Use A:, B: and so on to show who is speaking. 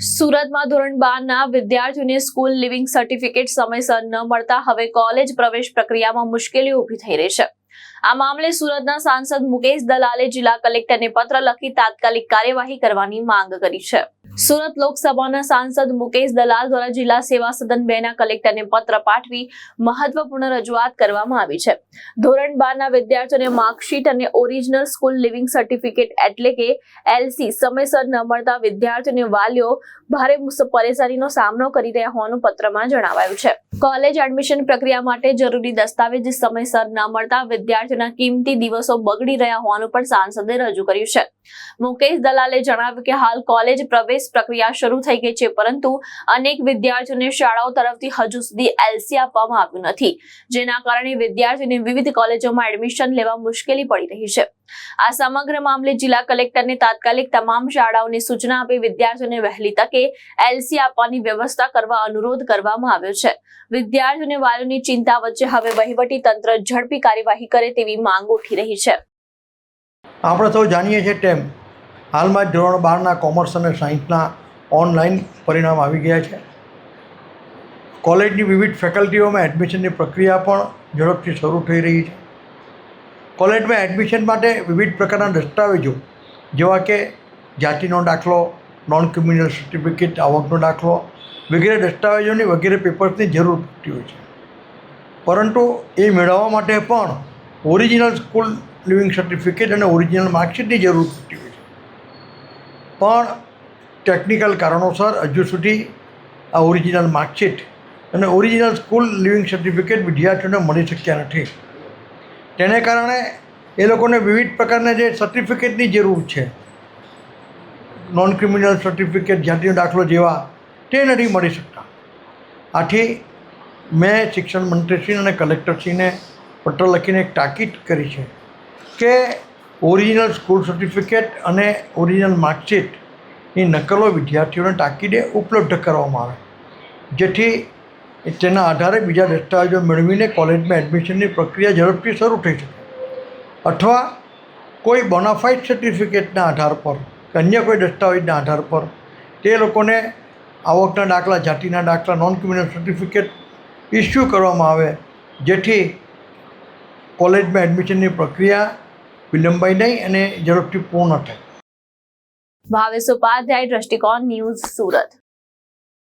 A: સુરતમાં ધોરણ 12ના વિદ્યાર્થીઓને સ્કૂલ લિવિંગ સર્ટિફિકેટ સમયસર ન મળતા હવે કોલેજ પ્રવેશ પ્રક્રિયામાં મુશ્કેલી ઊભી થઈ રહી છે। આ મામલે સુરતના સાંસદ મુકેશ દલાલે જિલ્લા કલેક્ટરને પત્ર લખી તાત્કાલિક કાર્યવાહી કરવાની માંગ કરી છે। સુરત લોકસભાના સાંસદ મુકેશ દલાલ દ્વારા જિલ્લા સેવા સદન 2ના કલેક્ટરને પત્ર પાઠવી મહત્વપૂર્ણ રજૂઆત કરવામાં આવી છે। ધોરણ 12ના વિદ્યાર્થીઓને માર્કશીટ અને ઓરિજિનલ સ્કૂલ લિવિંગ સર્ટિફિકેટ એટલે કે LC સમયસર ન મળતા વિદ્યાર્થીઓને વાલીઓ ભારે પરેશાનીનો સામનો કરી રહ્યા હોવાનું પત્રમાં જણાવાયું છે। કોલેજ એડમિશન પ્રક્રિયા માટે જરૂરી દસ્તાવેજ સમયસર ન મળતા વિદ્યાર્થીઓના કિંમતી દિવસો બગડી રહ્યા હોવાનું પણ સાંસદે રજૂ કર્યું છે। મુકેશ દલાલે જણાવ્યું કે હાલ કોલેજ પ્રવેશ પ્રક્રિયા શરૂ થઈ ગઈ છે, પરંતુ અનેક વિદ્યાર્થીઓને શાળાઓ તરફથી હજુ સુધી LC આપવામાં આવ્યું નથી, જેના કારણે વિદ્યાર્થીઓને વિવિધ કોલેજોમાં એડમિશન લેવા મુશ્કેલી પડી રહી છે। આ સમગ્ર મામલે જિલ્લા કલેક્ટરને તાત્કાલિક તમામ શાળાઓને સૂચના આપી વિદ્યાર્થીઓને વહેલી તકે LC આપવાની વ્યવસ્થા કરવા અનુરોધ કરવામાં આવ્યો છે। વિદ્યાર્થીઓને વાલીઓની ચિંતા વચ્ચે હવે વહીવટી તંત્ર ઝડપી કાર્યવાહી કરે તેવી માંગ ઉઠી રહી છે।
B: આપણે સૌ જાણીએ છીએ તેમ હાલમાં જ ધોરણ 12ના કોમર્સ અને સાયન્સના ઓનલાઈન પરિણામ આવી ગયા છે। કોલેજની વિવિધ ફેકલ્ટીઓમાં એડમિશનની પ્રક્રિયા પણ ઝડપથી શરૂ થઈ રહી છે। કોલેજમાં એડમિશન માટે વિવિધ પ્રકારના દસ્તાવેજો જેવા કે જાતિનો દાખલો, નોન ક્રિમિનલ સર્ટિફિકેટ, આવકનો દાખલો વગેરે દસ્તાવેજોની વગેરે પેપર્સની જરૂર પડતી હોય છે, પરંતુ એ મેળવવા માટે પણ ઓરિજિનલ સ્કૂલ લિવિંગ સર્ટિફિકેટ અને ઓરિજિનલ માર્કશીટની જરૂર પડતી હોય છે, પણ ટેકનિકલ કારણોસર હજુ સુધી આ ઓરિજિનલ માર્કશીટ અને ઓરિજિનલ સ્કૂલ લિવિંગ સર્ટિફિકેટ વિદ્યાર્થીઓને મળી શક્યા નથી। તેને કારણે એ લોકોને વિવિધ પ્રકારના જે સર્ટિફિકેટની જરૂર છે, નોન ક્રિમિનલ સર્ટિફિકેટ, જાતિનો દાખલો જેવા, તે નથી મળી શકતા। આથી મેં શિક્ષણ મંત્રીશ્રી અને કલેક્ટરશ્રીને પત્ર લખીને એક તાકીદ કરી છે કે ઓરિજિનલ સ્કૂલ સર્ટિફિકેટ અને ઓરિજિનલ માર્કશીટની નકલો વિદ્યાર્થીઓને તાકીદે ઉપલબ્ધ કરવામાં આવે, જેથી તેના આધારે બીજા દસ્તાવેજો મેળવીને કોલેજમાં એડમિશનની પ્રક્રિયા ઝડપથી શરૂ થઈ શકે, અથવા કોઈ બોનાફાઇડ સર્ટિફિકેટના આધાર પર કે અન્ય કોઈ દસ્તાવેજના આધાર પર તે લોકોને આવકના દાખલા, જાતિના દાખલા, નોન ક્રિમિનલ સર્ટિફિકેટ ઇસ્યુ કરવામાં આવે, જેથી કોલેજમાં એડમિશનની પ્રક્રિયા વિલંબાય નહીં અને ઝડપથી પૂર્ણ થાય।
A: ભાવેશ ઉપાધ્યાય, દ્રષ્ટિકોણ ન્યૂઝ, સુરત।